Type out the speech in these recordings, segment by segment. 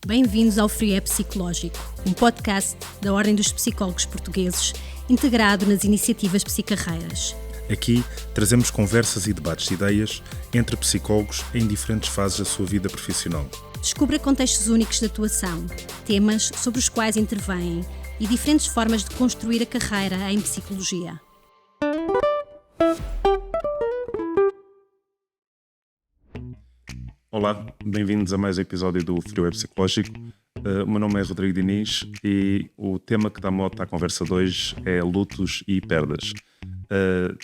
Bem-vindos ao Frio é Psicológico, um podcast da Ordem dos Psicólogos Portugueses, integrado nas iniciativas Psicarreiras. Aqui trazemos conversas e debates de ideias entre psicólogos em diferentes fases da sua vida profissional. Descubra contextos únicos de atuação, temas sobre os quais intervêm e diferentes formas de construir a carreira em psicologia. Olá, bem-vindos a mais um episódio do Frio é Psicológico. O meu nome é Rodrigo Diniz e o tema que dá mote à conversa de hoje é lutos e perdas.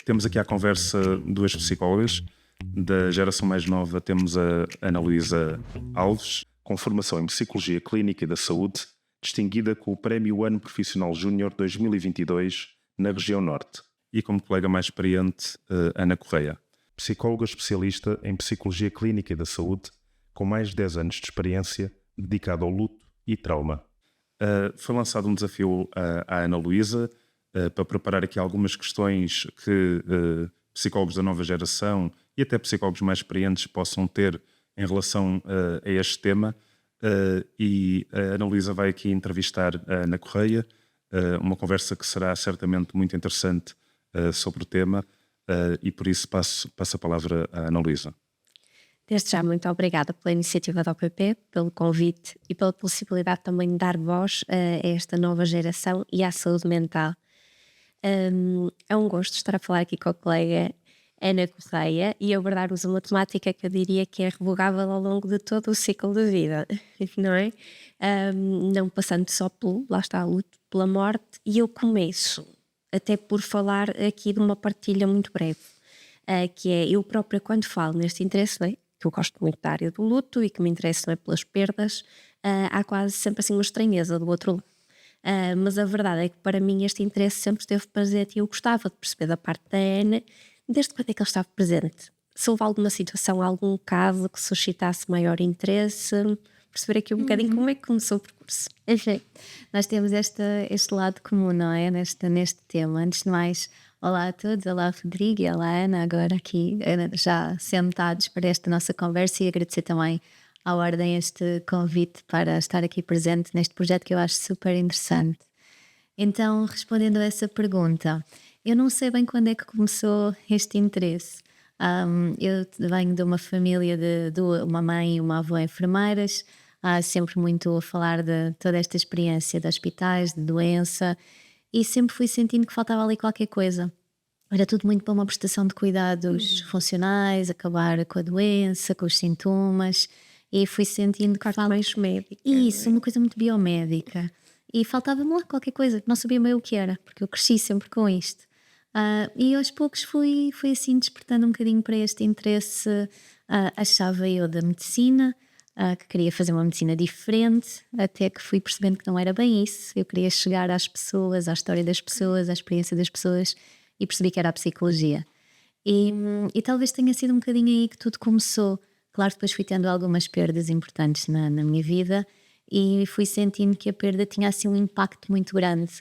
Temos aqui à conversa duas psicólogas. Da geração mais nova temos a Ana Luísa Alves, com formação em Psicologia Clínica e da Saúde, distinguida com o Prémio Ano Profissional Júnior 2022 na região Norte. E como colega mais experiente, Ana Correia, psicóloga especialista em Psicologia Clínica e da Saúde, com mais de 10 anos de experiência dedicada ao luto e trauma. Foi lançado um desafio à Ana Luísa para preparar aqui algumas questões que psicólogos da nova geração e até psicólogos mais experientes possam ter em relação a este tema. E a Ana Luísa vai aqui entrevistar a Ana Correia, uma conversa que será certamente muito interessante sobre o tema. E por isso passo a palavra à Ana Luísa. Desde já, muito obrigada pela iniciativa da OPP, pelo convite e pela possibilidade também de dar voz a esta nova geração e à saúde mental. É um gosto estar a falar aqui com a colega Ana Correia e abordar-nos uma temática que eu diria que é revogável ao longo de todo o ciclo de vida, não é? Não passando só pelo, lá está, luto, pela morte, e eu começo até por falar aqui de uma partilha muito breve, que é eu própria quando falo neste interesse, não é? Que eu gosto muito da área do luto e que me interessa, não é, pelas perdas, há quase sempre assim uma estranheza do outro lado. Mas a verdade é que para mim este interesse sempre esteve presente e eu gostava de perceber da parte da Ana desde quando é que ele estava presente. Se houve alguma situação, algum caso que suscitasse maior interesse, perceber aqui um bocadinho como é que começou o percurso. Enfim, nós temos este lado comum, não é? Neste tema. Antes de mais, olá a todos, olá Rodrigo e olá Ana, agora aqui já sentados para esta nossa conversa, e agradecer também à Ordem este convite para estar aqui presente neste projeto que eu acho super interessante. Então, respondendo a essa pergunta, eu não sei bem quando é que começou este interesse. Eu venho de uma família de uma mãe e uma avó enfermeiras, sempre muito a falar de toda esta experiência de hospitais, de doença, e sempre fui sentindo que faltava ali qualquer coisa. Era tudo muito para uma prestação de cuidados funcionais, acabar com a doença, com os sintomas, e fui sentindo que faltava mais médica. isso, uma coisa muito biomédica, e faltava-me lá qualquer coisa, não sabia bem o que era, porque eu cresci sempre com isto. E aos poucos fui assim despertando um bocadinho para este interesse. Achava eu da medicina, que queria fazer uma medicina diferente, até que fui percebendo que não era bem isso. Eu queria chegar às pessoas, à história das pessoas, à experiência das pessoas, e percebi que era a psicologia. E talvez tenha sido um bocadinho aí que tudo começou. Claro, depois fui tendo algumas perdas importantes na minha vida e fui sentindo que a perda tinha assim um impacto muito grande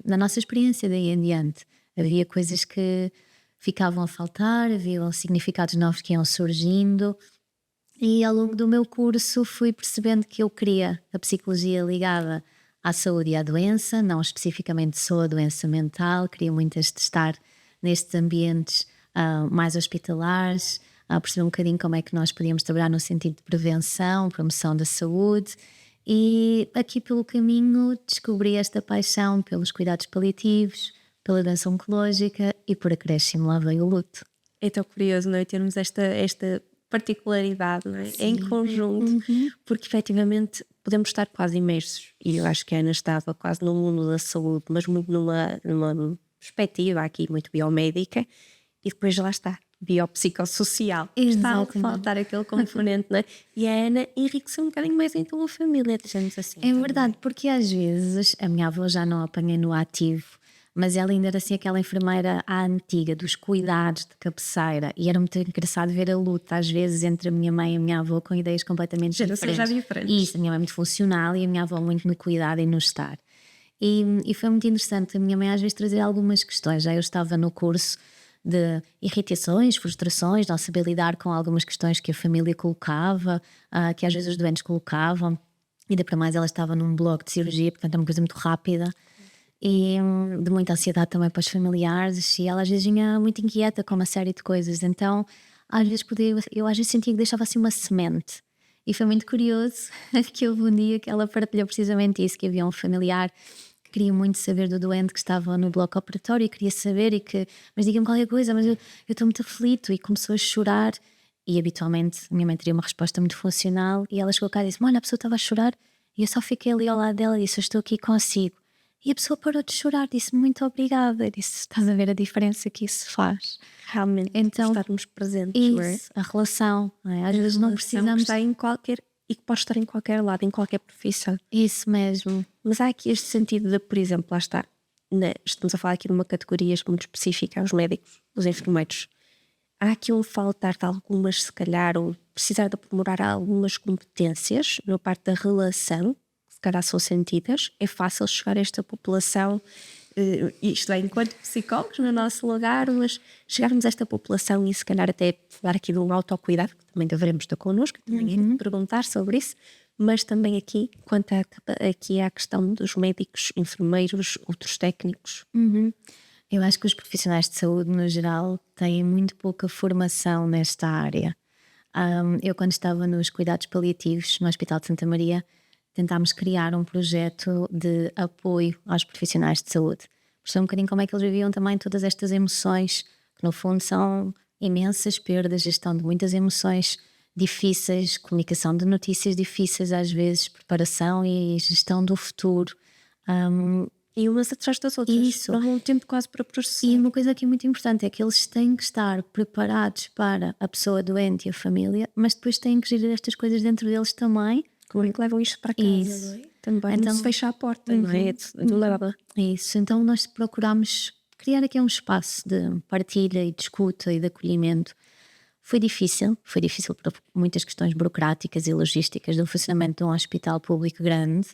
na nossa experiência daí em diante. Havia coisas que ficavam a faltar, havia significados novos que iam surgindo, e ao longo do meu curso fui percebendo que eu queria a psicologia ligada à saúde e à doença, não especificamente só a doença mental. Queria muito estar nestes ambientes mais hospitalares, perceber um bocadinho como é que nós podíamos trabalhar no sentido de prevenção, promoção da saúde. E aqui pelo caminho descobri esta paixão pelos cuidados paliativos, pela doença oncológica, e por acréscimo lá veio o luto. É tão curioso, não é? Termos esta particularidade, não é? Em conjunto, porque efetivamente podemos estar quase imersos, e eu acho que a Ana estava quase no mundo da saúde, mas muito numa perspectiva aqui muito biomédica, e depois lá está, biopsicossocial. Está a faltar aquele componente, não é? E a Ana enriqueceu um bocadinho mais então a família, dizemos assim. É verdade, porque às vezes a minha avó já não a apanhei no ativo, mas ela ainda era assim aquela enfermeira à antiga, dos cuidados de cabeceira, e era muito engraçado ver a luta às vezes entre a minha mãe e a minha avó com ideias completamente diferentes. Já diferentes. E isso, a minha mãe é muito funcional e a minha avó muito no cuidado e no estar. E foi muito interessante a minha mãe às vezes trazer algumas questões. Já eu estava no curso de irritações, frustrações, não saber lidar com algumas questões que a família colocava, que às vezes os doentes colocavam. Ainda para mais ela estava num bloco de cirurgia, portanto é uma coisa muito rápida e de muita ansiedade também para os familiares, e ela às vezes vinha muito inquieta com uma série de coisas, então às vezes eu às vezes sentia que deixava assim uma semente. E foi muito curioso que houve um dia que ela partilhou precisamente isso, que havia um familiar que queria muito saber do doente que estava no bloco operatório e queria saber, mas diga-me qualquer coisa, mas eu estou muito aflito, e começou a chorar. E habitualmente a minha mãe teria uma resposta muito funcional, e ela chegou cá e disse: olha, a pessoa estava a chorar, e eu só fiquei ali ao lado dela e disse: eu estou aqui consigo. E a pessoa parou de chorar, disse muito obrigada. Eu disse: estás a ver a diferença que isso faz? Realmente, Então, estarmos presentes, não é? Isso, a relação, não é? Às vezes não Que precisamos. está em qualquer, e que pode estar em qualquer lado, em qualquer profissão. Isso mesmo. Mas há aqui este sentido de, por exemplo, lá está, estamos a falar aqui de uma categoria muito específica aos médicos, os enfermeiros. Há aqui um faltar de algumas, se calhar, ou precisar de aprimorar algumas competências na parte da relação, que se calhar são sentidas. É fácil chegar a esta população, isto é, enquanto psicólogos no nosso lugar, mas chegarmos a esta população e se calhar até falar aqui de um autocuidado, que também deveremos ter connosco, também perguntar sobre isso, mas também aqui, quanto aqui à questão dos médicos, enfermeiros, outros técnicos. Eu acho que os profissionais de saúde, no geral, têm muito pouca formação nesta área. Eu, quando estava nos cuidados paliativos no Hospital de Santa Maria, tentámos criar um projeto de apoio aos profissionais de saúde. Perceber um bocadinho como é que eles viviam também todas estas emoções, que no fundo são imensas perdas, gestão de muitas emoções difíceis, comunicação de notícias difíceis às vezes, preparação e gestão do futuro. E umas atrás das outras. Isso. Não há um tempo quase para processar. E uma coisa aqui muito importante é que eles têm que estar preparados para a pessoa doente e a família, mas depois têm que gerir estas coisas dentro deles também. Como é que levam isto para casa? Isso. Não é? Também Então, não se fecha a porta, não é? Do lado. Isso, então nós procuramos criar aqui um espaço de partilha e de escuta e de acolhimento. Foi difícil por muitas questões burocráticas e logísticas do funcionamento de um hospital público grande.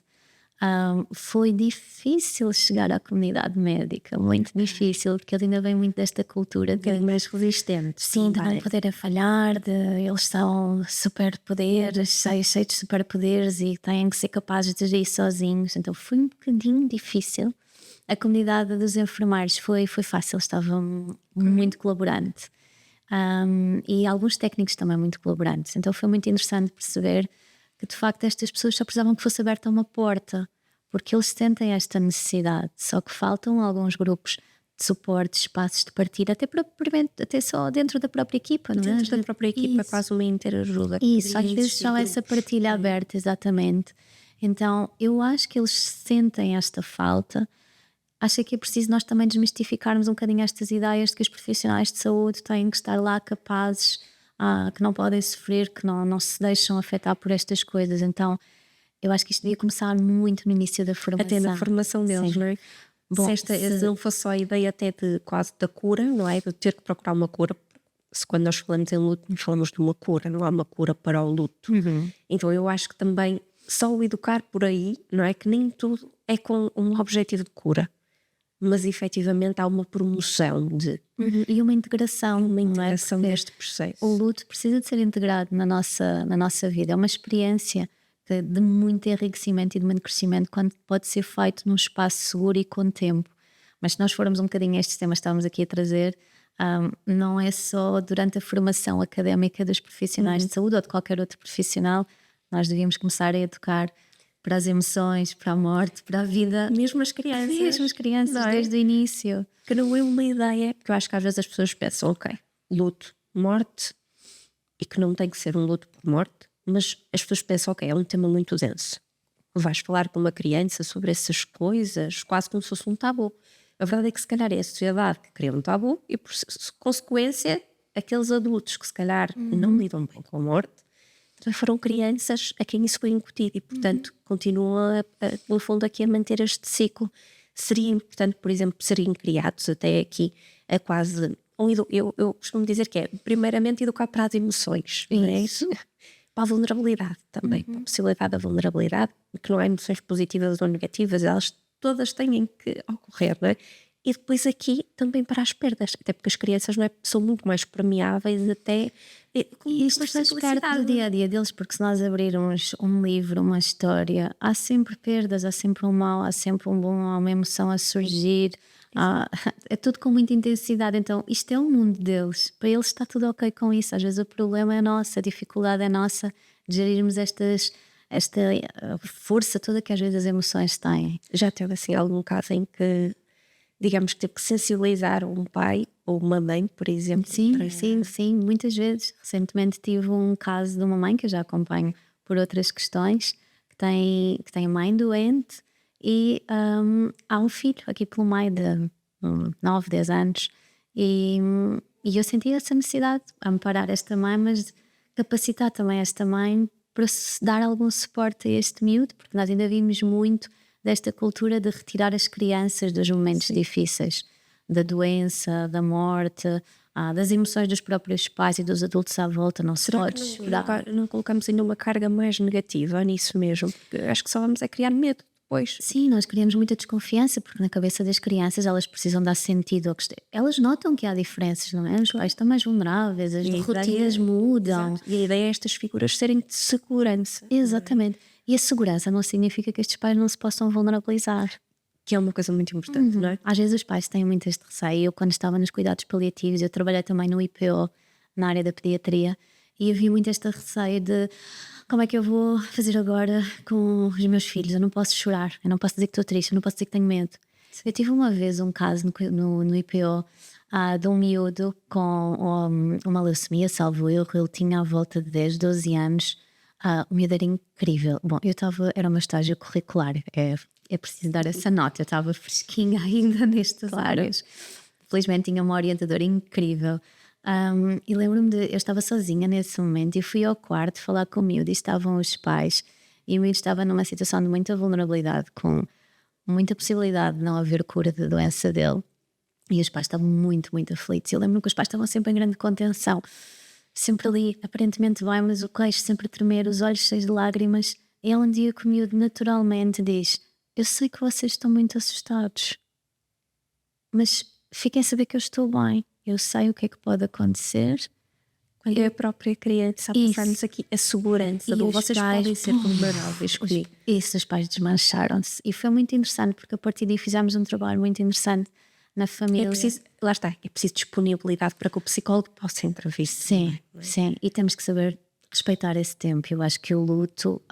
Foi difícil chegar à comunidade médica, muito difícil, porque ele ainda vem muito desta cultura de Mais resistente. sim, de não poderem falhar, eles são superpoderes, cheios de superpoderes e têm que ser capazes de agir sozinhos. Então foi um bocadinho difícil. A comunidade dos enfermeiros foi fácil, estava muito colaborante. E alguns técnicos também muito colaborantes. Então foi muito interessante perceber que de facto estas pessoas só precisavam que fosse aberta uma porta, porque eles sentem esta necessidade, só que faltam alguns grupos de suporte, espaços de partilha, até só dentro da própria equipa, não é? Dentro da própria equipa, Isso. quase uma interajuda. Isso, às vezes só essa partilha aberta, exatamente. Então eu acho que eles sentem esta falta. Acho que é preciso nós também desmistificarmos um bocadinho estas ideias de que os profissionais de saúde têm que estar lá capazes, que não podem sofrer, que não se deixam afetar por estas coisas. Então eu acho que isto devia começar muito no início da formação. Até na formação deles, Sim. não é? Bom, se não fosse só a ideia até de quase da cura, não é? De ter que procurar uma cura. Se quando nós falamos em luto, nós falamos de uma cura, não há uma cura para o luto. Então eu acho que também só o educar por aí, não é? Que nem tudo é com um objetivo de cura, mas efetivamente há uma promoção de e uma integração, integração não é? deste processo. O luto precisa de ser integrado na nossa vida. É uma experiência de muito enriquecimento e de muito crescimento quando pode ser feito num espaço seguro e com tempo. Mas se nós formos um bocadinho a estes temas que estávamos aqui a trazer, não é só durante a formação académica dos profissionais de saúde ou de qualquer outro profissional. Nós devíamos começar a educar para as emoções, para a morte, para a vida. Mesmo as crianças. Não é? Desde o início. Que não é uma ideia, porque eu acho que às vezes as pessoas pensam, ok, luto, morte, e que não tem que ser um luto por morte, mas as pessoas pensam, ok, é um tema muito denso. Vais falar com uma criança sobre essas coisas, quase como se fosse um tabu. A verdade é que se calhar é a sociedade que cria um tabu e por consequência aqueles adultos que se calhar não lidam bem com a morte foram crianças a quem isso foi incutido e portanto continuam no fundo aqui a manter este ciclo. Seria importante, por exemplo, serem criados até aqui a quase eu costumo dizer que é primeiramente educar para as emoções, não é? Para a vulnerabilidade também, para a possibilidade da vulnerabilidade, que não há emoções positivas ou negativas, elas todas têm que ocorrer, não é? e depois aqui também para as perdas, até porque as crianças, não é, são muito mais permeáveis até com E isto mais faz parte simplicidade. do dia a dia deles, porque se nós abrirmos um livro, uma história, há sempre perdas, há sempre um mal, há sempre um bom, há uma emoção a surgir, é tudo com muita intensidade. Então, isto é o mundo deles, para eles está tudo ok com isso. Às vezes o problema é nosso, a dificuldade é nossa de gerirmos esta força toda que às vezes as emoções têm. Já teve assim algum caso em que, digamos que teve que sensibilizar um pai ou uma mãe, por exemplo? Sim, muitas vezes. Recentemente tive um caso de uma mãe que eu já acompanho por outras questões, que tem a mãe doente e há um filho aqui pelo meio de 9, 10 anos e eu senti essa necessidade de amparar esta mãe, mas de capacitar também esta mãe para dar algum suporte a este miúdo, porque nós ainda vimos muito desta cultura de retirar as crianças dos momentos difíceis, da doença, da morte, das emoções dos próprios pais e dos adultos à volta. Não se pode chorar. Não colocamos ainda uma carga mais negativa nisso mesmo? Porque acho que só vamos a criar medo depois. Sim, nós criamos muita desconfiança porque na cabeça das crianças elas precisam dar sentido. Elas notam que há diferenças, não é? Os pais estão mais vulneráveis, as rotinas mudam. Exato. E a ideia é estas figuras serem de segurança. Exatamente. E a segurança não significa que estes pais não se possam vulnerabilizar. Que é uma coisa muito importante, não é? Às vezes os pais têm muito este receio. Eu, quando estava nos cuidados paliativos, eu trabalhei também no IPO, na área da pediatria, e havia muito este receio de como é que eu vou fazer agora com os meus filhos? Eu não posso chorar, eu não posso dizer que estou triste, eu não posso dizer que tenho medo. Eu tive uma vez um caso no IPO de um miúdo com uma leucemia, salvo erro. Ele tinha à volta de 10, 12 anos. O miúdo era incrível. Bom, era o meu estágio curricular, é preciso dar essa nota. Eu estava fresquinha ainda nestas áreas. Felizmente tinha uma orientadora incrível. E lembro-me eu estava sozinha nesse momento e fui ao quarto falar com o miúdo e estavam os pais e o miúdo estava numa situação de muita vulnerabilidade, com muita possibilidade de não haver cura da doença dele, e os pais estavam muito, muito aflitos. Eu lembro-me que os pais estavam sempre em grande contenção, sempre ali, aparentemente bem, mas o queixo sempre a tremer, os olhos cheios de lágrimas. E um dia que o miúdo naturalmente diz: eu sei que vocês estão muito assustados, mas fiquem a saber que eu estou bem. Eu sei o que é que pode acontecer. Quando é a própria criança a passar-nos aqui a segurança de vocês podem ser vulneráveis comigo. Isso, os pais desmancharam-se. E foi muito interessante, porque a partir daí fizemos um trabalho muito interessante na família. Lá está, é preciso disponibilidade para que o psicólogo possa intervir. Sim, sim. E temos que saber respeitar esse tempo. Eu acho que o luto,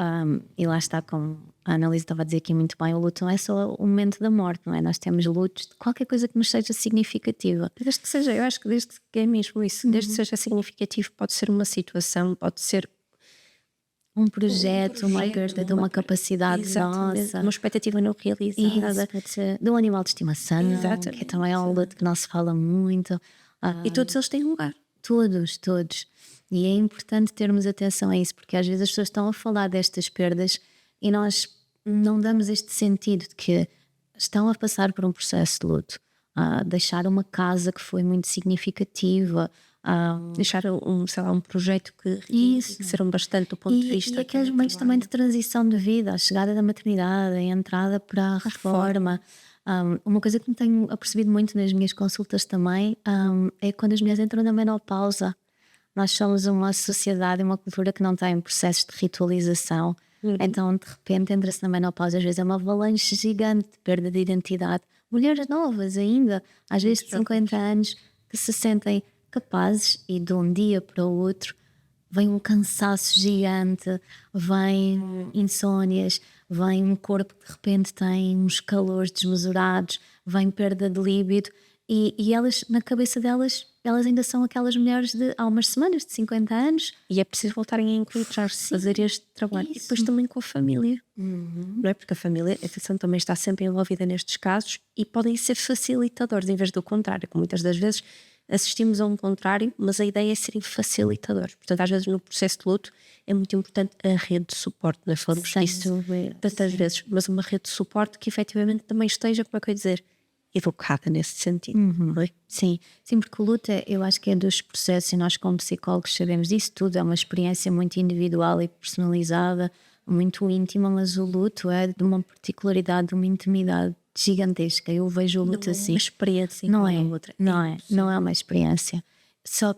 e lá está, como a Annalise estava a dizer aqui muito bem, o luto não é só o momento da morte, não é? Nós temos lutos de qualquer coisa que nos seja significativa. Desde que seja, eu acho que desde que é mesmo isso, desde que seja significativo, pode ser uma situação, pode ser um projeto, uma perda de uma capacidade nossa, uma expectativa não realizada. Isso, pode ser de um animal de estimação, que é também um luto que não se fala muito. E todos eles têm lugar. Todos. E é importante termos atenção a isso, porque às vezes as pessoas estão a falar destas perdas e nós não damos este sentido de que estão a passar por um processo de luto. Deixar uma casa que foi muito significativa, deixar um projeto que serão bastante do ponto de vista. E aqueles momentos também de transição de vida, a chegada da maternidade, a entrada para a reforma. Uma coisa que me tenho apercebido muito nas minhas consultas também é quando as mulheres entram na menopausa. Nós somos uma sociedade, uma cultura que não tem processos de ritualização. Então, de repente, entra-se na menopausa. Às vezes é uma avalanche gigante de perda de identidade. Mulheres novas ainda, às vezes de 50 anos, que se sentem capazes e de um dia para o outro vem um cansaço gigante, vem insónias, vem um corpo que de repente tem uns calores desmesurados, vem perda de líbido. E elas, na cabeça delas, elas ainda são aquelas mulheres de há umas semanas, de 50 anos. E é preciso voltarem a encontrar-se, fazer este trabalho. Isso. E depois também com a família. Não é? Porque a família, a atenção, também está sempre envolvida nestes casos e podem ser facilitadores, em vez do contrário, que muitas das vezes assistimos a um contrário, mas a ideia é serem facilitadores. Portanto, às vezes no processo de luto é muito importante a rede de suporte. Nós falamos disso tantas vezes, mas uma rede de suporte que efetivamente também esteja, como é que eu ia dizer, educada nesse sentido. Não é? Sim, porque o luto eu acho que é dos processos, e nós como psicólogos sabemos disso tudo, é uma experiência muito individual e personalizada, muito íntima, mas o luto é de uma particularidade, de uma intimidade gigantesca. Eu vejo o luto assim. Uma experiência Não igual é, à outra. não é uma experiência. Só,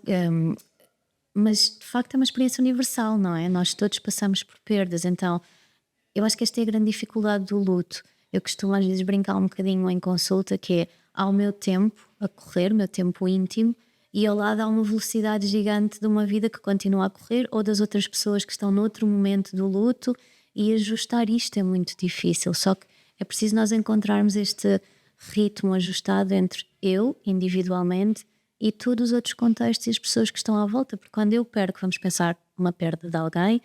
mas de facto é uma experiência universal, não é? Nós todos passamos por perdas, então eu acho que esta é a grande dificuldade do luto. Eu costumo às vezes brincar um bocadinho em consulta, que é ao meu tempo a correr, o meu tempo íntimo, e ao lado há uma velocidade gigante de uma vida que continua a correr, ou das outras pessoas que estão noutro momento do luto, e ajustar isto é muito difícil. Só que é preciso nós encontrarmos este ritmo ajustado entre eu, individualmente, e todos os outros contextos e as pessoas que estão à volta, porque quando eu perco, vamos pensar uma perda de alguém,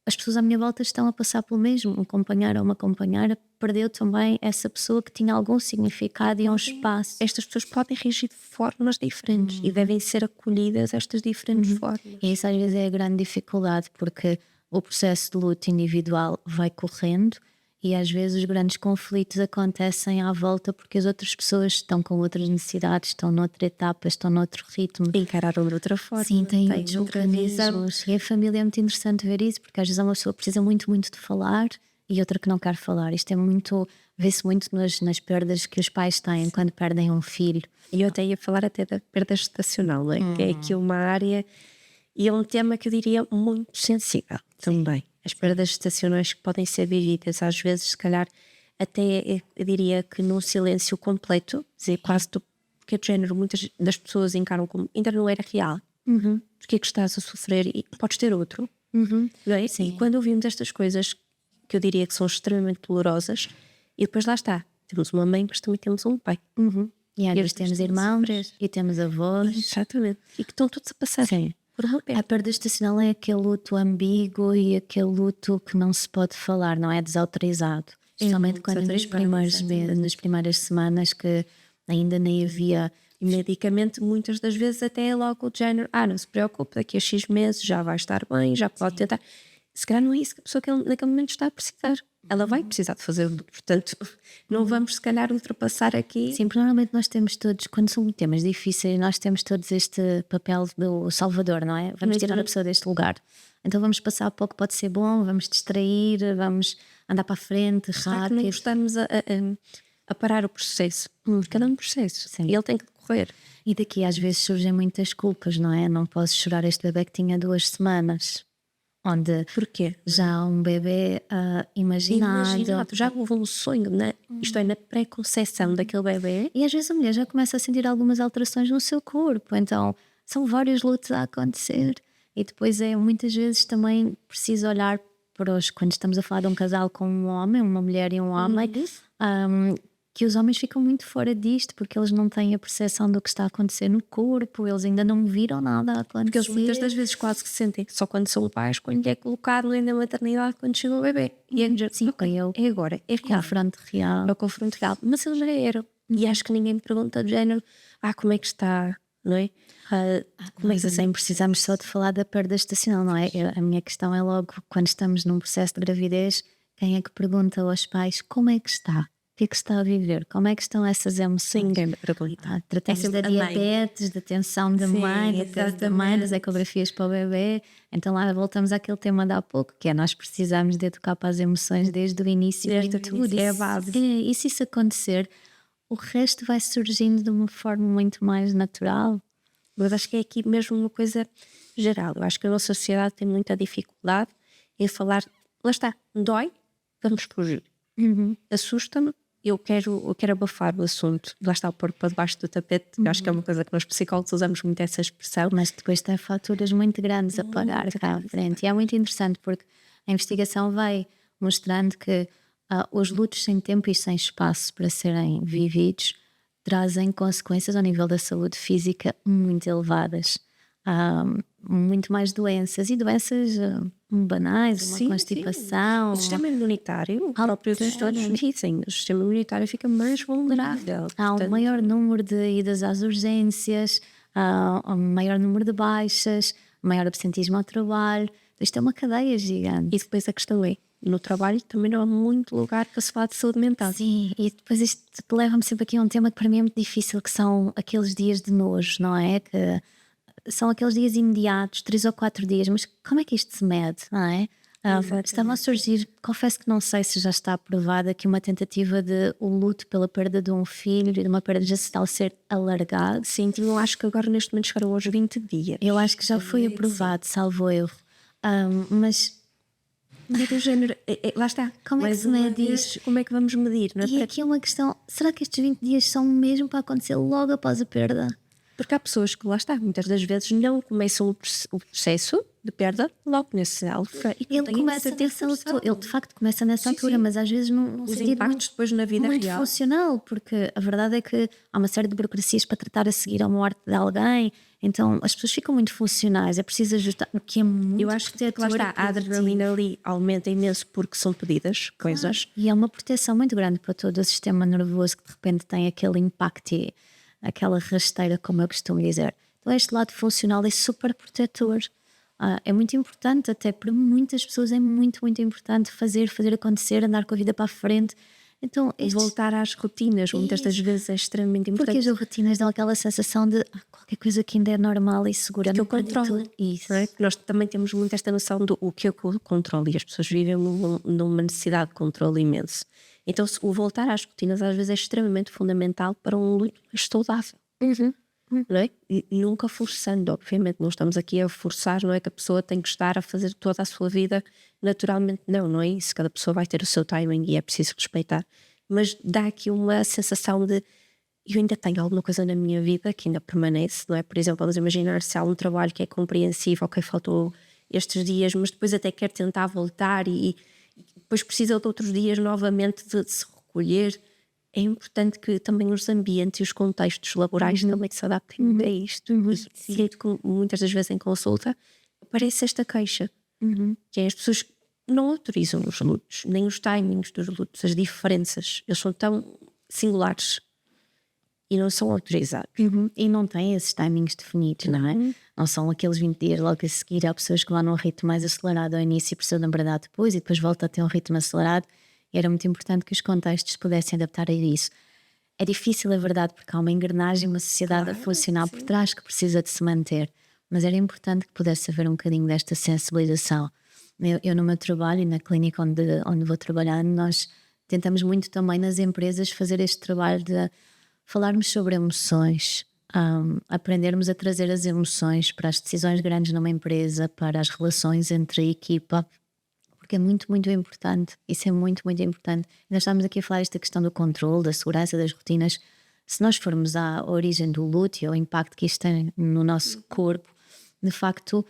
as pessoas à minha volta estão a passar pelo mesmo. Um companheiro ou uma companheira perdeu também essa pessoa que tinha algum significado e um espaço. Estas pessoas podem reagir de formas diferentes e devem ser acolhidas estas diferentes formas. E isso às vezes é a grande dificuldade, porque o processo de luto individual vai correndo e às vezes os grandes conflitos acontecem à volta porque as outras pessoas estão com outras necessidades, estão noutra etapa, estão noutro ritmo. Encararam de outra forma. Sim, tem têm outros outro mecanismos. E a família é muito interessante ver isso, porque às vezes uma pessoa precisa muito, muito de falar e outra que não quer falar. Isto é muito, vê-se muito nas perdas que os pais têm quando perdem um filho. E eu até ia falar até da perda gestacional, não é? Que é aqui uma área e é um tema que eu diria muito sensível também. As perdas gestacionais que podem ser vividas às vezes, se calhar, até eu diria que num silêncio completo, dizer quase do que é de género, muitas das pessoas encaram como ainda não era real. Porque é que estás a sofrer e podes ter outro. Não é? Sim. E quando ouvimos estas coisas que eu diria que são extremamente dolorosas, e depois lá está, temos uma mãe, mas também temos um pai. E às vezes depois temos temos irmãos e temos avós. Exatamente. E que estão todos a passar por uma perda. A perda estacional é aquele luto ambíguo e aquele luto que não se pode falar, não é desautorizado. Especialmente quando nos primeiros meses, nas primeiras semanas que ainda nem havia. E medicamente, muitas das vezes, até é logo o género: não se preocupe, daqui a X meses já vai estar bem, já pode tentar. Se calhar não é isso que a pessoa que naquele momento está a precisar. Ela vai precisar de fazer, portanto, não vamos se calhar ultrapassar aqui. Sim, porque normalmente nós temos todos, quando são temas difíceis, nós temos todos este papel do salvador, não é? Vamos tirar a pessoa deste lugar. Então vamos passar para o que pode ser bom, vamos distrair, vamos andar para a frente, Será que não rápido. estamos a parar o processo? Cada um processo. Sim. E ele tem que decorrer. E daqui às vezes surgem muitas culpas, não é? Não posso chorar este bebê que tinha 2 semanas. Onde Porquê? já há um bebê imaginado. Já houve um sonho, isto é, na pré-conceição daquele bebê. E às vezes a mulher já começa a sentir algumas alterações no seu corpo. Então são vários lutos a acontecer. E depois é muitas vezes também preciso olhar para os, quando estamos a falar de um casal com um homem, uma mulher e um homem, que os homens ficam muito fora disto porque eles não têm a percepção do que está a acontecer no corpo, eles ainda não viram nada a acontecer. Porque eles muitas das vezes quase que se sentem só quando são pais, quando é colocado na maternidade, quando chega o bebê. E é dizer, Sim, ok, é agora, é é real. o confronto real. É o confronto real. Mas eles já eram. E acho que ninguém me pergunta do género: como é que está, não é? Como é Mas que assim precisamos só de falar da perda estacional, não é? A minha questão é logo, quando estamos num processo de gravidez, quem é que pergunta aos pais como é que está? O que é que está a viver? Como é que estão essas emoções? ninguém me pergunta. Tratamos da sempre a mãe. diabetes, da tensão da mãe, da tese da mãe, das ecografias para o bebê. Então lá voltamos àquele tema de há pouco, que é nós precisamos de educar para as emoções desde o início. Desde o tudo. início, é a Isso- base. E se isso acontecer, o resto vai surgindo de uma forma muito mais natural. Mas acho que é aqui mesmo uma coisa geral. Eu acho que a nossa sociedade tem muita dificuldade em falar. Lá está, dói, vamos fugir. Assusta-me, eu quero abafar o assunto. Lá está, o pôr para debaixo do tapete. Eu acho que é uma coisa que nós psicólogos usamos muito essa expressão. Mas depois tem faturas muito grandes a pagar cá à frente. E é muito interessante porque a investigação vai mostrando que os lutos sem tempo e sem espaço para serem vividos trazem consequências ao nível da saúde física muito elevadas. Muito mais doenças e doenças banais, uma constipação. O sistema imunitário, o próprio estudos dizem, o sistema imunitário fica mais vulnerável. Há um maior número de idas às urgências, há um maior número de baixas, maior absentismo ao trabalho. Isto é uma cadeia gigante. E depois a questão é, no trabalho também não há muito lugar para se falar de saúde mental. Sim, e depois isto leva-me sempre aqui a um tema que para mim é muito difícil, que são aqueles dias de nojo, não é? Que são aqueles dias imediatos, 3 ou 4 dias, mas como é que isto se mede, não é? Estavam a surgir, confesso que não sei se já está aprovada aqui uma tentativa de o luto pela perda de um filho e de uma perda gestacional ser alargado. Sim, eu acho que agora neste momento chegaram aos 20 dias. Eu acho que já foi aprovado, salvo erro. Mas É do género, lá está. Como é que se mede isto? Como é que vamos medir? Não é? E aqui é uma questão, será que estes 20 dias são mesmo para acontecer logo após a perda? Porque há pessoas que, lá está, muitas das vezes não começam o processo de perda logo nessa altura. E Ele começa nessa altura, ele de facto começa nessa altura, mas às vezes não os impactos depois na vida muito real. funcional, porque a verdade é que há uma série de burocracias para tratar a seguir a morte de alguém, então as pessoas ficam muito funcionais, é preciso ajustar, o que é muito. Eu acho que lá está, a adrenalina ali aumenta imenso porque são pedidas coisas. E é uma proteção muito grande para todo o sistema nervoso que de repente tem aquele impacto e aquela rasteira, como eu costumo dizer. Então este lado funcional é super protetor. É muito importante, até para muitas pessoas é muito, muito importante fazer acontecer, andar com a vida para a frente. Então, Voltar às rotinas, muitas das vezes é extremamente importante. Porque as rotinas dão aquela sensação de qualquer coisa que ainda é normal e segura. Que eu controlo. Isso. Não é? Nós também temos muito esta noção do o que eu controlo e as pessoas vivem numa necessidade de controle imenso. Então o voltar às rotinas às vezes é extremamente fundamental para um luto saudável. Não é? E nunca forçando, obviamente, não estamos aqui a forçar, não é que a pessoa tem que estar a fazer toda a sua vida naturalmente, não é isso, cada pessoa vai ter o seu timing e é preciso respeitar, mas dá aqui uma sensação de eu ainda tenho alguma coisa na minha vida que ainda permanece, não é? Por exemplo, vamos imaginar se há um trabalho que é compreensível, ok, faltou estes dias, mas depois até quer tentar voltar e depois precisa de outros dias novamente de se recolher. É importante que também os ambientes e os contextos laborais também se adaptem a isto. E muitas das vezes em consulta aparece esta queixa, que é as pessoas não autorizam os lutos, nem os timings dos lutos, as diferenças. Eles são tão singulares e não são autorizados. E não têm esses timings definidos, não é? Não são aqueles 20 dias logo a seguir. Há pessoas que vão num ritmo mais acelerado ao início e precisam de verdade depois e depois volta a ter um ritmo acelerado. E era muito importante que os contextos pudessem adaptar a isso. É difícil, é verdade, porque há uma engrenagem, uma sociedade a funcionar por trás que precisa de se manter. Mas era importante que pudesse haver um bocadinho desta sensibilização. Eu no meu trabalho e na clínica onde vou trabalhar, nós tentamos muito também nas empresas fazer este trabalho de falarmos sobre emoções, aprendermos a trazer as emoções para as decisões grandes numa empresa, para as relações entre a equipa, porque é muito, muito importante. Isso é muito, muito importante. Nós estamos aqui a falar esta questão do controle, da segurança, das rotinas. Se nós formos à origem do luto e ao impacto que isto tem no nosso corpo, de facto,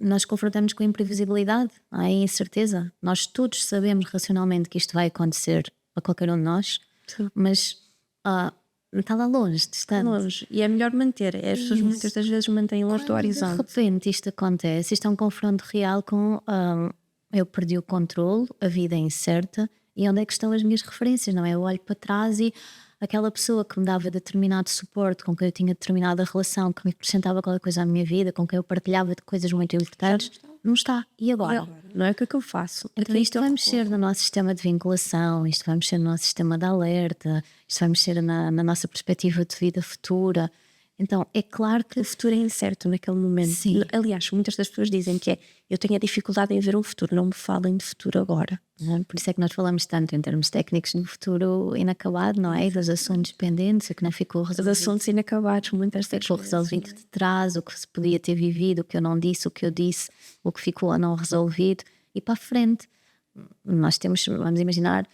nós confrontamos com a imprevisibilidade, a incerteza. Nós todos sabemos racionalmente que isto vai acontecer a qualquer um de nós, mas está lá longe, distante. Longe. E é melhor manter. As pessoas muitas das vezes mantêm longe do horizonte. De repente isto acontece, isto é um confronto real com eu perdi o controle, a vida é incerta e onde é que estão as minhas referências, não é? Eu olho para trás e aquela pessoa que me dava determinado suporte, com quem eu tinha determinada relação, que me acrescentava qualquer coisa à minha vida, com quem eu partilhava de coisas muito importantes, não está. E agora? Não é o que é que eu faço? Então isto vai mexer no nosso sistema de vinculação, isto vai mexer no nosso sistema de alerta, isto vai mexer na nossa perspectiva de vida futura. Então é claro que o futuro é incerto naquele momento. Sim. Aliás, muitas das pessoas dizem que eu tenho a dificuldade em ver um futuro, não me falem de futuro agora. Por isso é que nós falamos tanto em termos técnicos no futuro inacabado, não é? E dos assuntos pendentes, o que não ficou resolvido. Os assuntos inacabados, muitas das ficou vezes. resolvido de trás, o que se podia ter vivido, o que eu não disse, o que eu disse, o que ficou não resolvido e para a frente. Nós temos, vamos imaginar,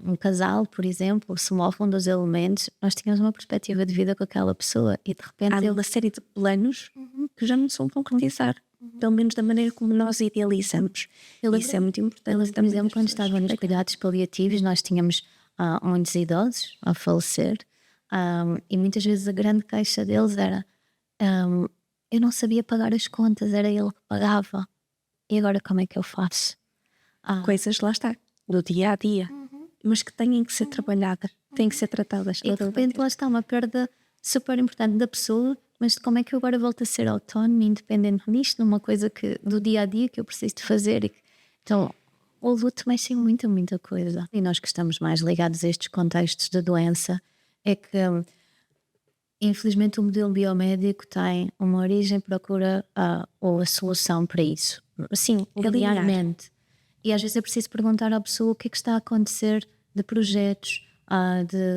um casal, por exemplo, se morre um dos elementos, nós tínhamos uma perspectiva de vida com aquela pessoa e de repente há uma série de planos que já não se vão concretizar, pelo menos da maneira como nós idealizamos. Isso é muito importante. Por exemplo, quando estavam nos cuidados paliativos, nós tínhamos muitos idosos a falecer e muitas vezes a grande queixa deles era eu não sabia pagar as contas, era ele que pagava e agora como é que eu faço? Coisas, lá está, do dia a dia, mas que têm que ser trabalhadas, têm que ser tratadas. E de repente lá está uma perda super importante da pessoa, mas como é que eu agora volto a ser autónomo e independente nisto, numa coisa que do dia a dia que eu preciso de fazer? Então o luto mexe em muita coisa. E nós que estamos mais ligados a estes contextos da doença é que infelizmente o modelo biomédico tem uma origem, procura ou a solução para isso. Sim, alinhamento. E às vezes é preciso perguntar à pessoa o que é que está a acontecer de projetos,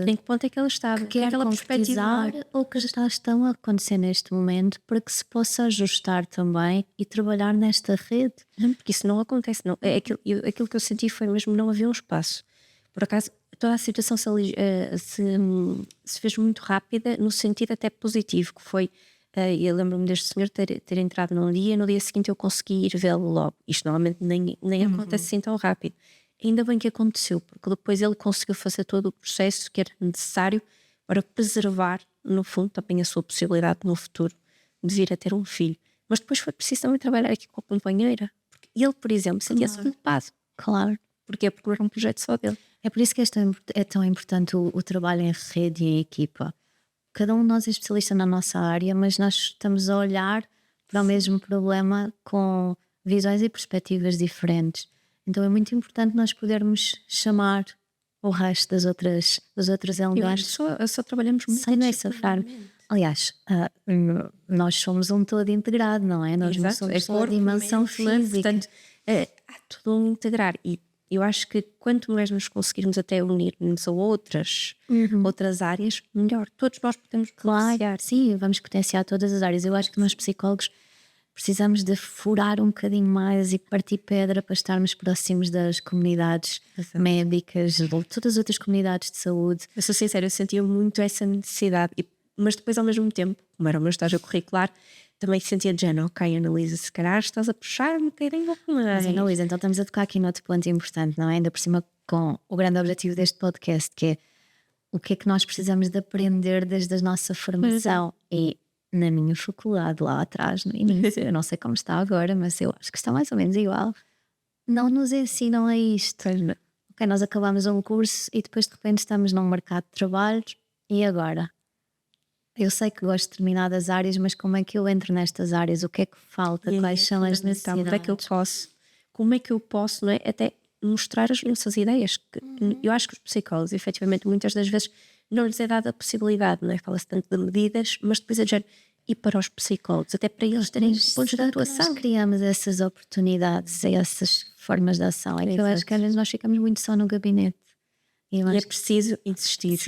em que ponto é que ela estava, que quer aquela perspectiva concretizar ou que já estão a acontecer neste momento, para que se possa ajustar também e trabalhar nesta rede. Não, porque isso não acontece, não. Aquilo que eu senti foi mesmo não havia um espaço. Por acaso, toda a situação se fez muito rápida, no sentido até positivo, que foi, eu lembro-me deste senhor ter entrado num dia, no dia seguinte eu consegui ir vê-lo logo. Isto normalmente nem acontece assim tão rápido. Ainda bem que aconteceu, porque depois ele conseguiu fazer todo o processo que era necessário para preservar, no fundo, também a sua possibilidade no futuro de vir a ter um filho. Mas depois foi preciso também trabalhar aqui com a companheira, porque ele, por exemplo, sentia-se culpado. Claro. Porque era um projeto só dele. É por isso que é tão importante o trabalho em rede e em equipa. Cada um de nós é especialista na nossa área, mas nós estamos a olhar para o mesmo problema com visões e perspectivas diferentes. Então é muito importante nós podermos chamar o resto das outras elements. Só trabalhamos muito Sem nessa forma. Aliás, nós somos um todo integrado, não é? Nós não Exato, somos é só a corpo, dimensão mente, né? física. Portanto, há tudo um integrar. E eu acho que quanto mais nos conseguirmos até unir-nos a outras áreas, melhor. Todos nós podemos beneficiar. Sim, vamos potenciar todas as áreas. Eu acho que nós psicólogos precisamos de furar um bocadinho mais e partir pedra para estarmos próximos das comunidades médicas, de todas as outras comunidades de saúde. Eu sou sincera, eu sentia muito essa necessidade, mas depois ao mesmo tempo, como era o meu estágio curricular, também sentia de género, ok, Analisa, se calhar estás a puxar um bocadinho mais. Mas Analisa, então estamos a tocar aqui noutro ponto importante, não é? Ainda por cima com o grande objetivo deste podcast, que é o que é que nós precisamos de aprender desde a nossa formação. E na minha faculdade, lá atrás, no início, eu não sei como está agora, mas eu acho que está mais ou menos igual. Não nos ensinam a isto. Ok, nós acabamos um curso e depois de repente estamos num mercado de trabalho e agora? Eu sei que gosto de determinadas áreas, mas como é que eu entro nestas áreas? O que é que falta? Quais são as necessidades? Como é que eu posso, não é? Até mostrar as nossas ideias. Eu acho que os psicólogos, efetivamente, muitas das vezes não lhes é dada a possibilidade, não é? Fala-se tanto de medidas, mas depois é de género, e para os psicólogos, até para eles terem pontos de atuação. Nós criamos essas oportunidades e essas formas de ação. É que eu acho que às vezes nós ficamos muito só no gabinete. E é preciso insistir.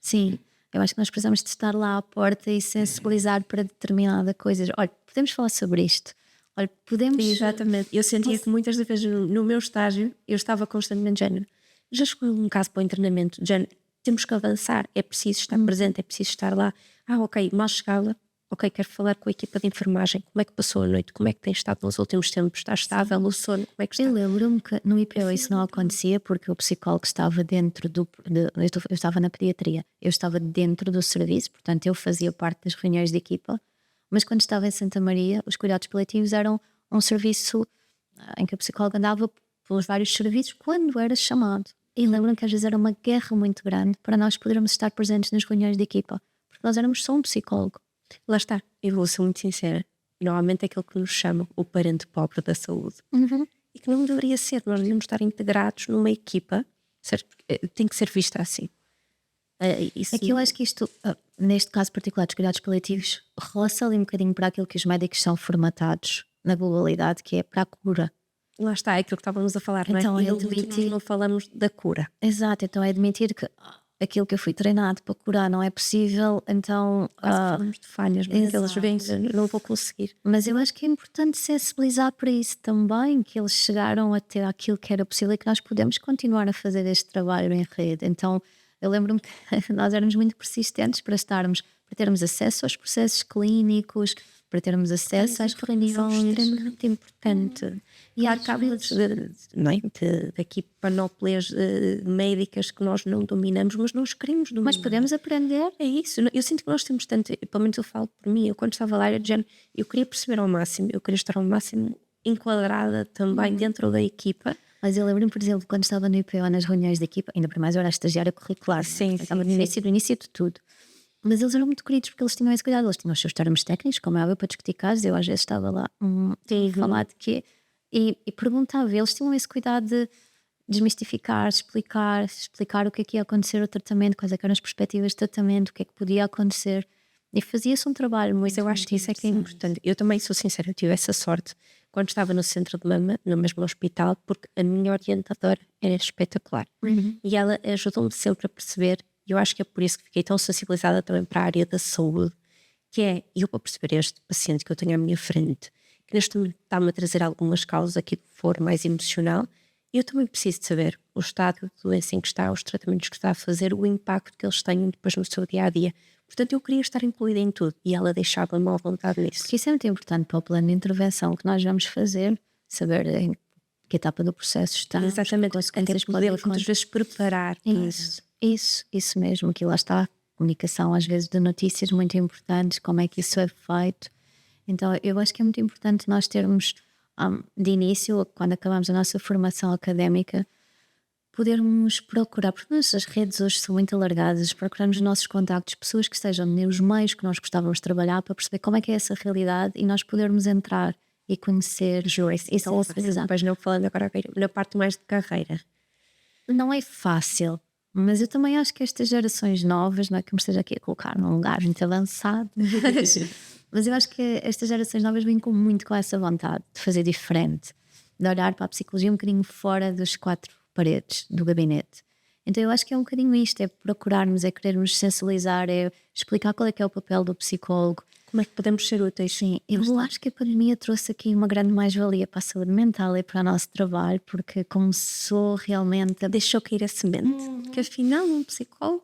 Sim. Eu acho que nós precisamos de estar lá à porta e sensibilizar para determinada coisa. Olha, podemos falar sobre isto. Olha, podemos... Exatamente. Eu sentia que muitas das vezes no meu estágio eu estava constantemente de género. Já chegou um caso para o internamento de género. Temos que avançar, é preciso estar presente, é preciso estar lá. Ok, mal chegava. Ok, quero falar com a equipa de enfermagem. Como é que passou a noite? Como é que tem estado nos últimos tempos? Está estável o sono? Como é que está? Eu lembro-me que no IPO isso não acontecia porque o psicólogo estava dentro eu estava na pediatria, eu estava dentro do serviço, portanto eu fazia parte das reuniões de equipa, mas quando estava em Santa Maria, os cuidados paliativos eram um serviço em que o psicólogo andava pelos vários serviços quando era chamado. E lembro-me que às vezes era uma guerra muito grande para nós podermos estar presentes nas reuniões de equipa, porque nós éramos só um psicólogo. Lá está, eu vou ser muito sincera. Normalmente é aquele que nos chama o parente pobre da saúde. E que não deveria ser. Nós devíamos estar integrados numa equipa. Certo? Tem que ser vista assim. Aqui eu acho que isto, neste caso particular dos cuidados paliativos, roça ali um bocadinho para aquilo que os médicos são formatados na globalidade, que é para a cura. Lá está, é aquilo que estávamos a falar, então, não é? Nós não falamos da cura. Exato, então é admitir que aquilo que eu fui treinado para curar não é possível, então... falamos de falhas, mas eles vêm, não vou conseguir. Mas eu acho que é importante sensibilizar para isso também, que eles chegaram a ter aquilo que era possível e que nós podemos continuar a fazer este trabalho em rede. Então eu lembro-me que nós éramos muito persistentes para termos acesso aos processos clínicos, para termos acesso às reuniões. É extremamente importante. E há casos daqui panóplias médicas que nós não dominamos, mas nós queremos dominar. Mas podemos aprender. É isso. Eu sinto que nós temos tanto, pelo menos eu falo por mim, eu quando estava lá era de género, eu queria perceber ao máximo, eu queria estar ao máximo enquadrada também dentro da equipa. Mas eu lembro-me, por exemplo, quando estava no IPO nas reuniões da equipa, ainda por mais eu era estagiária curricular, estava no início de tudo. Mas eles eram muito queridos porque eles tinham esse cuidado, eles tinham os seus termos técnicos, como é óbvio, para discutir casos. Eu às vezes estava lá a falar de quê e perguntava, eles tinham esse cuidado de desmistificar, explicar o que é que ia acontecer ao tratamento, quais eram as perspectivas de tratamento, o que é que podia acontecer. E fazia-se um trabalho muito. Mas eu acho que isso é que é importante. Eu também sou sincera, eu tive essa sorte quando estava no centro de mama, no mesmo hospital, porque a minha orientadora era espetacular. E ela ajudou-me sempre a perceber, e eu acho que é por isso que fiquei tão sensibilizada também para a área da saúde, que é, eu para perceber este paciente que eu tenho à minha frente, que neste momento está-me a trazer algumas causas aqui de for mais emocional, eu também preciso de saber o estado de doença em que está, os tratamentos que está a fazer, o impacto que eles têm depois no seu dia-a-dia. Portanto, eu queria estar incluída em tudo e ela deixava-me à vontade nisso. Porque isso é muito importante para o plano de intervenção que nós vamos fazer, saber em que etapa do processo está. Exatamente, antes podemos muitas vezes preparar. Isso mesmo, que lá está. Comunicação, às vezes, de notícias muito importantes, como é que isso é feito. Então, eu acho que é muito importante nós termos, de início, quando acabamos a nossa formação académica, podermos procurar, porque as redes hoje são muito alargadas, procurarmos os nossos contactos, pessoas que estejam nos meios que nós gostávamos de trabalhar, para perceber como é que é essa realidade e nós podermos entrar e conhecer. Joyce, isso é depois não falando agora na parte mais de carreira. Não é fácil, mas eu também acho que estas gerações novas, não é que me esteja aqui a colocar num lugar muito avançado, mas eu acho que estas gerações novas vêm muito com essa vontade de fazer diferente, de olhar para a psicologia um bocadinho fora das quatro paredes do gabinete. Então eu acho que é um bocadinho isto, é procurarmos, é querermos sensibilizar, é explicar qual é que é o papel do psicólogo. Como é que podemos ser úteis? Sim, eu acho que a pandemia trouxe aqui uma grande mais-valia para a saúde mental e para o nosso trabalho, porque começou realmente a... Deixou cair a semente, que afinal um psicólogo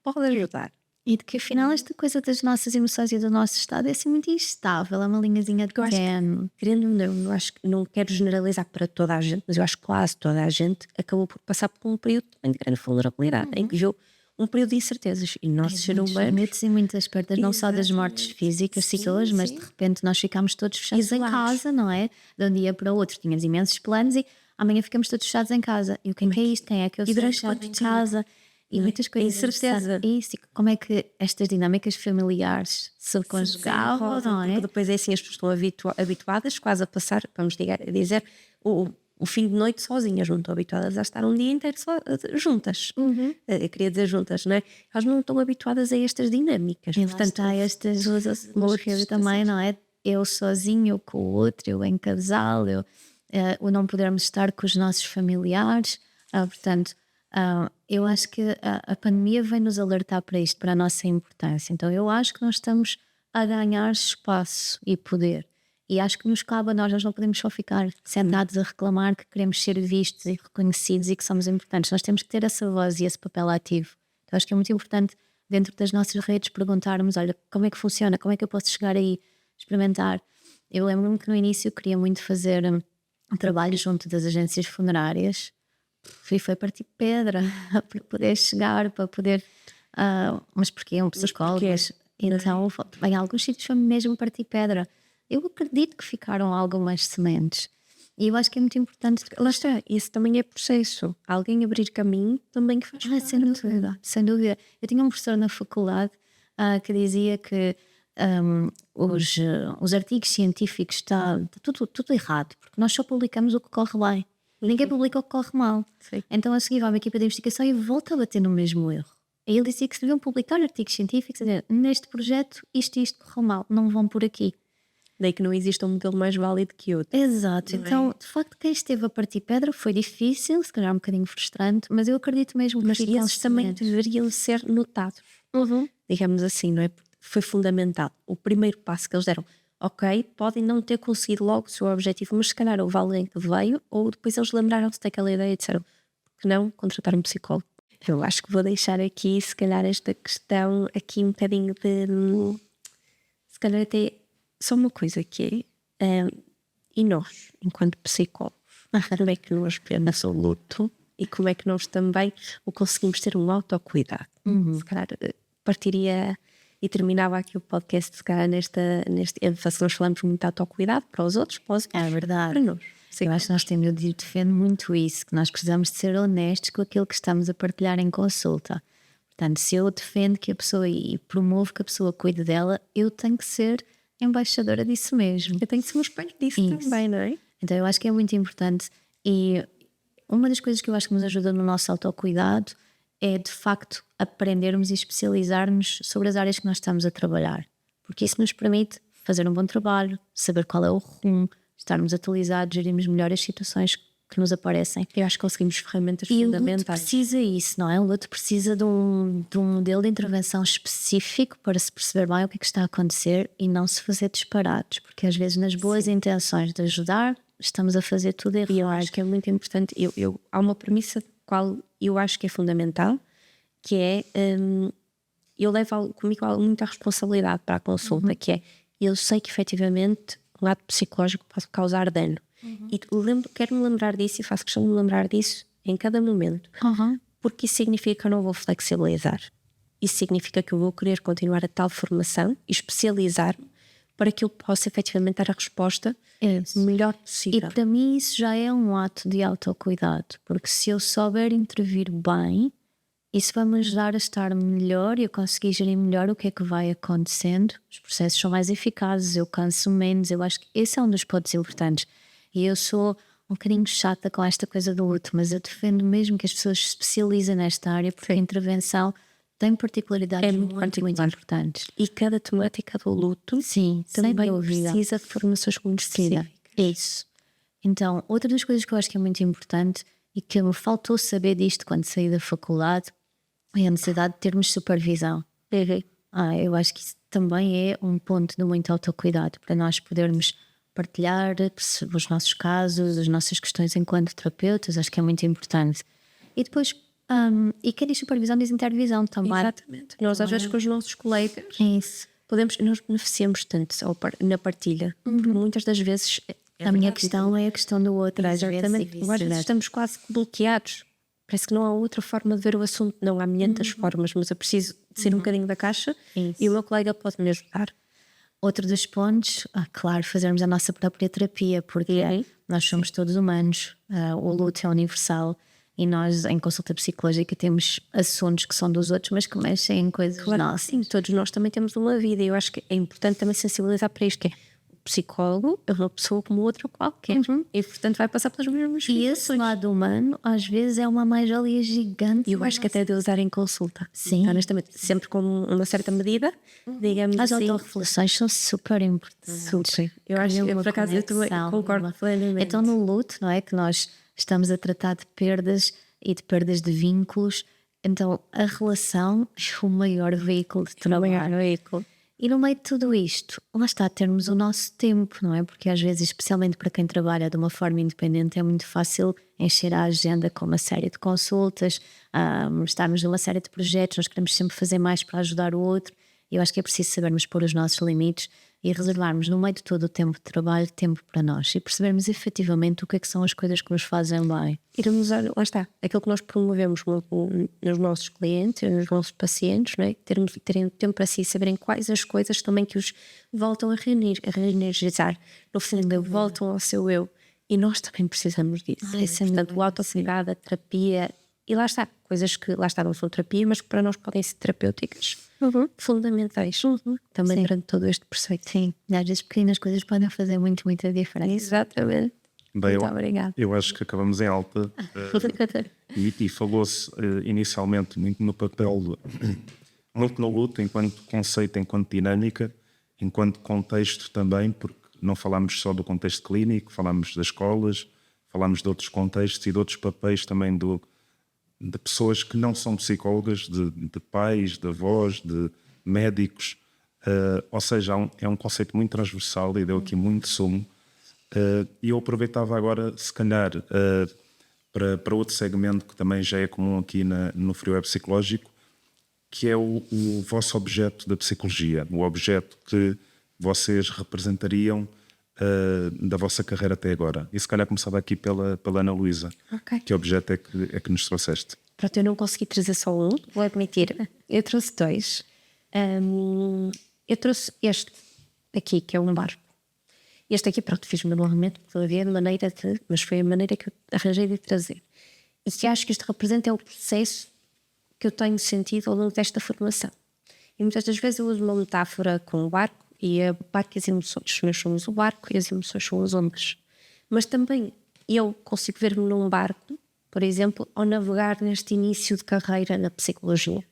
pode ajudar. E de que afinal esta coisa das nossas emoções e do nosso estado é assim muito instável, é uma linhazinha de tenue. Querendo ou não, eu acho que não quero generalizar para toda a gente, mas eu acho que quase toda a gente acabou por passar por um período de grande vulnerabilidade, em que viu um período de incertezas e nós seres humanos... Medos e muitas perdas, não só das mortes físicas, psicólogas, mas de repente nós ficámos todos fechados em casa, não é? De um dia para o outro tínhamos imensos planos e amanhã ficamos todos fechados em casa. E o que é isto? Quem é que eu sou fechado em casa? E muitas coisas. Incerteza. Isso, como é que estas dinâmicas familiares se conjugavam, não é? Depois é assim, as pessoas estão habituadas quase a passar, vamos dizer, o fim de noite sozinhas, não estão habituadas a estar um dia inteiro juntas. Eu queria dizer juntas, não é? Elas não estão habituadas a estas dinâmicas. E portanto há estas coisas também, não é? Eu sozinho com o outro, eu em casal, o não podermos estar com os nossos familiares. Portanto, eu acho que a pandemia vem nos alertar para isto, para a nossa importância. Então eu acho que nós estamos a ganhar espaço e poder. E acho que nos cabe a nós não podemos só ficar sentados a reclamar que queremos ser vistos e reconhecidos e que somos importantes. Nós temos que ter essa voz e esse papel ativo. Então acho que é muito importante, dentro das nossas redes, perguntarmos, olha, como é que funciona? Como é que eu posso chegar aí, experimentar? Eu lembro-me que no início eu queria muito fazer um trabalho junto das agências funerárias. Foi partir pedra para poder chegar, para poder... mas porquê? Um psicólogo? Então, em alguns sítios foi mesmo partir pedra. Eu acredito que ficaram algumas sementes. E eu acho que é muito importante... Lá está, isso também é processo. Alguém abrir caminho também que faz sem dúvida, sem dúvida. Eu tinha um professor na faculdade que dizia que os artigos científicos está tudo errado, porque nós só publicamos o que corre bem. Ninguém publica o que corre mal. Sim. Então a seguir vai uma equipa de investigação e volta a bater no mesmo erro. Aí ele dizia que se deviam publicar artigos científicos a dizer, neste projeto isto correu mal, não vão por aqui. Daí que não existe um modelo mais válido que outro. Exato. Então, de facto, quem esteve a partir pedra foi difícil, se calhar um bocadinho frustrante, mas eu acredito mesmo que... Mas eles também deveriam ser notados. Digamos assim, não é? Foi fundamental. O primeiro passo que eles deram, ok, podem não ter conseguido logo o seu objetivo, mas se calhar houve alguém que veio, ou depois eles lembraram-se daquela ideia e disseram, porque não contratar um psicólogo? Eu acho que vou deixar aqui, se calhar, esta questão aqui um bocadinho de... Se calhar até só uma coisa que é... e nós, enquanto psicólogos, como é que nós vemos o luto e como é que nós também o conseguimos ter um autocuidado? Se calhar partiria... E terminava aqui o podcast, se calhar, neste ênfase. Nós falamos muito de autocuidado para os outros, é verdade. Para nós. Sim. Eu acho que nós temos, eu defendo muito isso, que nós precisamos de ser honestos com aquilo que estamos a partilhar em consulta. Portanto, se eu defendo que a pessoa e promovo que a pessoa cuide dela, eu tenho que ser embaixadora disso mesmo. Eu tenho que ser um espelho disso também, não é? Então eu acho que é muito importante e uma das coisas que eu acho que nos ajuda no nosso autocuidado é de facto aprendermos e especializarmos sobre as áreas que nós estamos a trabalhar, porque isso nos permite fazer um bom trabalho, saber qual é o rumo, estarmos atualizados, gerirmos melhor as situações que nos aparecem. Eu acho que conseguimos ferramentas E o luto fundamentais. precisa isso, não é? O luto precisa de um modelo de intervenção específico para se perceber bem o que é que está a acontecer e não se fazer disparados, porque às vezes nas boas intenções de ajudar estamos a fazer tudo errado. E eu acho que é muito importante. Há uma premissa qual eu acho que é fundamental, que é eu levo comigo muita responsabilidade para a consulta, que é eu sei que efetivamente o lado psicológico pode causar dano. E quero-me lembrar disso e faço questão de me lembrar disso em cada momento. Porque isso significa que eu não vou flexibilizar. Isso significa que eu vou querer continuar a tal formação e especializar-me para que eu possa efetivamente dar a resposta melhor E possível. para mim isso já é um ato de autocuidado, porque se eu souber intervir bem, isso vai-me ajudar a estar melhor e a conseguir gerir melhor o que é que vai acontecendo. Os processos são mais eficazes, eu canso menos. Eu acho que esse é um dos pontos importantes. E eu sou um bocadinho chata com esta coisa do luto, mas eu defendo mesmo que as pessoas se especializem nesta área, porque a intervenção tem particularidades muito importantes. E cada temática do luto Sim, sem também dúvida. precisa de formações específicas. Isso. Então, outra das coisas que eu acho que é muito importante e que me faltou saber disto quando saí da faculdade é a necessidade de termos supervisão. Eu acho que isso também é um ponto de muito autocuidado para nós podermos partilhar os nossos casos, as nossas questões enquanto terapeutas. Acho que é muito importante. E depois, e quem diz supervisão diz intervisão também. Exatamente. Nós às vezes com os nossos colegas Isso. nós beneficiamos tanto na partilha, porque muitas das vezes A minha questão é a questão do outro. Às vezes, exatamente, e às vezes estamos quase bloqueados. Parece que não há outra forma de ver o assunto. Não há milhentas formas, mas eu preciso de ser um bocadinho da caixa e o meu colega pode me ajudar. Outro dos pontos, claro, fazermos a nossa própria terapia, porque nós somos todos humanos, o luto é universal e nós em consulta psicológica temos assuntos que são dos outros, mas que mexem em coisas nossas. Sim, todos nós também temos uma vida e eu acho que é importante também sensibilizar para isto, que é o psicólogo é uma pessoa como outra qualquer e portanto vai passar pelas mesmas E esse lado humano às vezes é uma mais-valia gigante. E eu acho que até de usar em consulta. Sim. Honestamente, sempre com uma certa medida, digamos As assim. autorreflexões são super importantes. Super. Eu acho que, por acaso, eu também concordo plenamente. Então, no luto, não é? Que nós estamos a tratar de perdas e de perdas de vínculos. Então, a relação é o maior veículo de trabalho. E no meio de tudo isto, lá está, termos o nosso tempo, não é? Porque às vezes, especialmente para quem trabalha de uma forma independente, é muito fácil encher a agenda com uma série de consultas, estarmos numa série de projetos, nós queremos sempre fazer mais para ajudar o outro. E eu acho que é preciso sabermos pôr os nossos limites e reservarmos no meio de todo o tempo de trabalho, tempo para nós e percebermos efetivamente o que é que são as coisas que nos fazem bem. Irmos, lá está, aquilo que nós promovemos nos nossos clientes, nos nossos pacientes, não é? Terem tempo para si, saberem quais as coisas também que os voltam a reenergizar, no fundo, voltam ao seu eu. E nós também precisamos disso. Portanto, o autocuidado, a terapia, e lá está, coisas que lá está, não são terapia, mas que para nós podem ser terapêuticas, fundamentais, também durante todo este processo. Sim, às vezes pequenas coisas podem fazer muita diferença. Exatamente. Bem, Muito obrigada. eu acho que acabamos em alta. E falou-se inicialmente muito no papel, muito no luto, enquanto conceito, enquanto dinâmica, enquanto contexto também, porque não falámos só do contexto clínico, falámos das escolas, falámos de outros contextos e de outros papéis também de pessoas que não são psicólogas, de pais, de avós, de médicos. Ou seja, é um conceito muito transversal e deu aqui muito sumo. E eu aproveitava agora, se calhar, para outro segmento que também já é comum aqui no Frio Web Psicológico, que é o vosso objeto da psicologia, o objeto que vocês representariam da vossa carreira até agora. E se calhar começava aqui pela Ana Luísa. Ok. Que objeto é que nos trouxeste? Pronto, eu não consegui trazer só um, vou admitir. Eu trouxe dois. Eu trouxe este aqui, que é um barco. Este aqui, pronto, fiz manualmente, todavia de maneira de... Mas foi a maneira que eu arranjei de trazer. E que acho que isto representa é o processo que eu tenho sentido ao longo desta formação. E muitas das vezes eu uso uma metáfora com o barco e a barco e as emoções. Nós somos o barco e as emoções são as ondas. Mas também eu consigo ver-me num barco, por exemplo, ao navegar neste início de carreira na psicologia.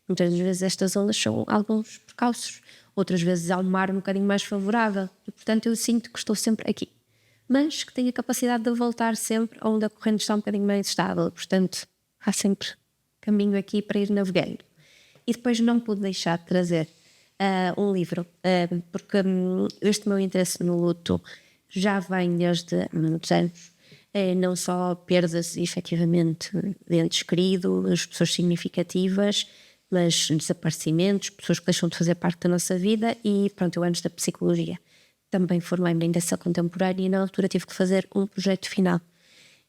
Muitas vezes estas ondas são alguns percalços, outras vezes há um mar um bocadinho mais favorável e, portanto, eu sinto que estou sempre aqui. mas que tem a capacidade de voltar sempre onde a corrente está um bocadinho mais estável. Portanto, há sempre caminho aqui para ir navegando. E depois não pude deixar de trazer um livro, porque este meu interesse no luto já vem desde há muitos anos. Não só perdas, efetivamente, de entes queridos, pessoas significativas, mas desaparecimentos, pessoas que deixam de fazer parte da nossa vida. E pronto, eu antes da psicologia também formei-me em dança contemporânea e na altura tive que fazer um projeto final.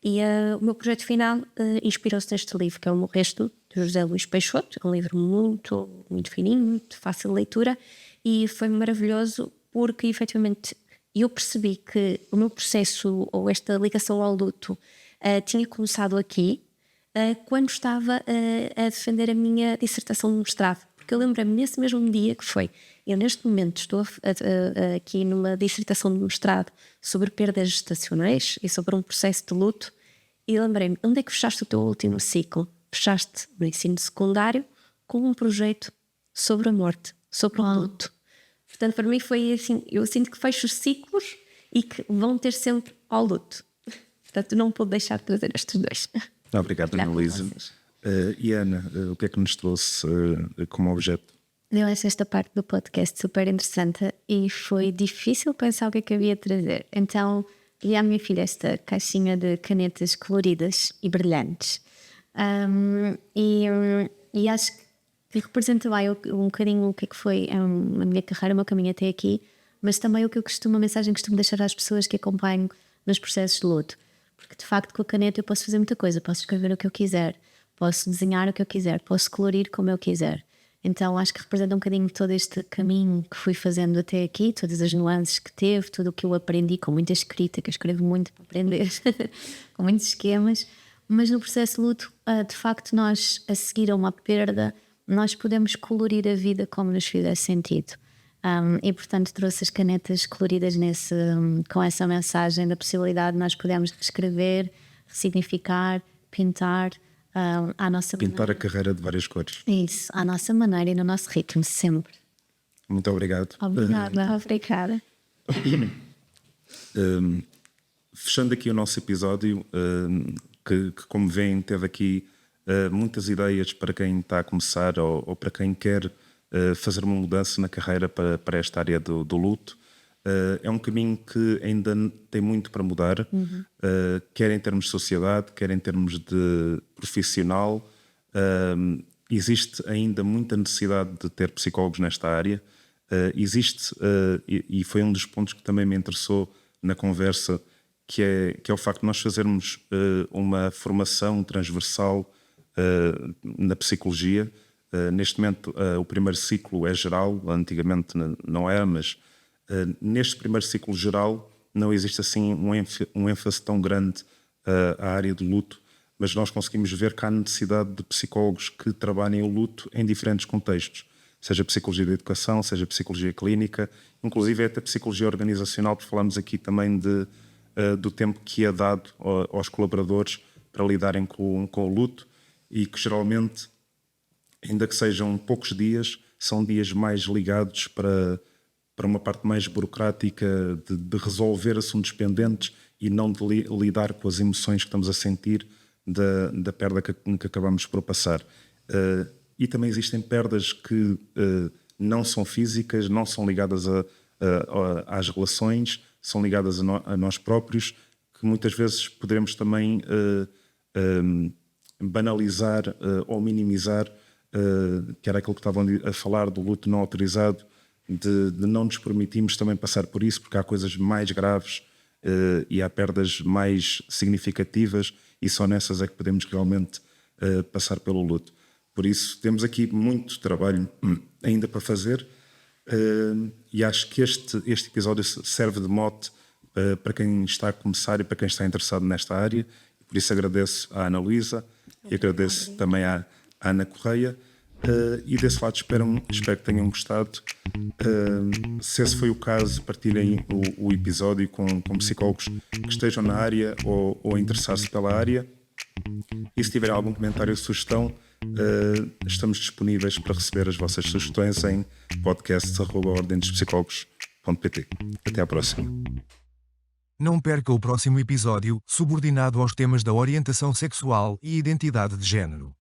E o meu projeto final inspirou-se neste livro, que é o Morresto, de José Luís Peixoto. É um livro muito, muito fininho, muito fácil de leitura, e foi maravilhoso porque, efetivamente, eu percebi que o meu processo, ou esta ligação ao luto, tinha começado aqui, quando estava a defender a minha dissertação de mestrado. Porque eu lembro-me nesse mesmo dia que foi, eu neste momento estou aqui numa dissertação de mestrado sobre perdas gestacionais e sobre um processo de luto, e lembrei-me, onde é que fechaste o teu último ciclo? Fechaste no ensino secundário com um projeto sobre a morte, sobre o luto. Portanto, para mim foi assim, eu sinto que fecho os ciclos e que vão ter sempre ao luto. Portanto, não pude deixar de trazer estes dois. Obrigado, Ana-Luísa. E Ana, o que é que nos trouxe como objeto? Eu acho esta parte do podcast super interessante e foi difícil pensar o que é que havia de trazer. Então, dei à minha filha esta caixinha de canetas coloridas e brilhantes. E acho que representa bem um bocadinho o que é que foi a minha carreira, o meu caminho até aqui, mas também o que eu costumo, a mensagem que costumo deixar às pessoas que acompanho nos processos de luto. Porque de facto com a caneta eu posso fazer muita coisa, posso escrever o que eu quiser, posso desenhar o que eu quiser, posso colorir como eu quiser. Então acho que representa um bocadinho todo este caminho que fui fazendo até aqui, todas as nuances que teve, tudo o que eu aprendi, com muita escrita, que eu escrevo muito para aprender, com muitos esquemas. Mas no processo de luto, de facto, nós, a seguir a uma perda, nós podemos colorir a vida como nos fizer sentido. E portanto trouxe as canetas coloridas com essa mensagem da possibilidade de nós podermos escrever, ressignificar, pintar à nossa Pintar maneira. a carreira de várias cores. Isso, à nossa maneira e no nosso ritmo, sempre. Muito obrigado. Obrigada. Obrigada. Fechando aqui o nosso episódio, que como veem teve aqui muitas ideias para quem está a começar ou para quem quer fazer uma mudança na carreira para esta área do luto. É um caminho que ainda tem muito para mudar, quer em termos de sociedade, quer em termos de profissional. Existe ainda muita necessidade de ter psicólogos nesta área. Existe, e foi um dos pontos que também me interessou na conversa, que é o facto de nós fazermos uma formação transversal na psicologia. Neste momento o primeiro ciclo é geral, antigamente não era, mas neste primeiro ciclo geral não existe assim um ênfase tão grande à área do luto, mas nós conseguimos ver que há necessidade de psicólogos que trabalhem o luto em diferentes contextos, seja psicologia da educação, seja psicologia clínica, inclusive até psicologia organizacional, porque falamos aqui também do tempo que é dado aos colaboradores para lidarem com o luto, e que geralmente, ainda que sejam poucos dias, são dias mais ligados para uma parte mais burocrática de resolver assuntos pendentes e não de lidar com as emoções que estamos a sentir da perda que acabamos por passar. E também existem perdas que não são físicas, não são ligadas às relações, são ligadas a nós próprios, que muitas vezes poderemos também banalizar ou minimizar, que era aquilo que estavam a falar do luto não autorizado, de não nos permitirmos também passar por isso, porque há coisas mais graves e há perdas mais significativas, e só nessas é que podemos realmente passar pelo luto. Por isso temos aqui muito trabalho ainda para fazer, e acho que este episódio serve de mote para quem está a começar e para quem está interessado nesta área. Por isso agradeço à Ana-Luísa e agradeço também à Ana Correia. E desse lado espero que tenham gostado. Se esse foi o caso, partilhem o episódio com psicólogos que estejam na área ou a interessar-se pela área. E se tiverem algum comentário ou sugestão, estamos disponíveis para receber as vossas sugestões em podcasts@ordemdespsicólogos.pt. Até à próxima. Não perca o próximo episódio, subordinado aos temas da orientação sexual e identidade de género.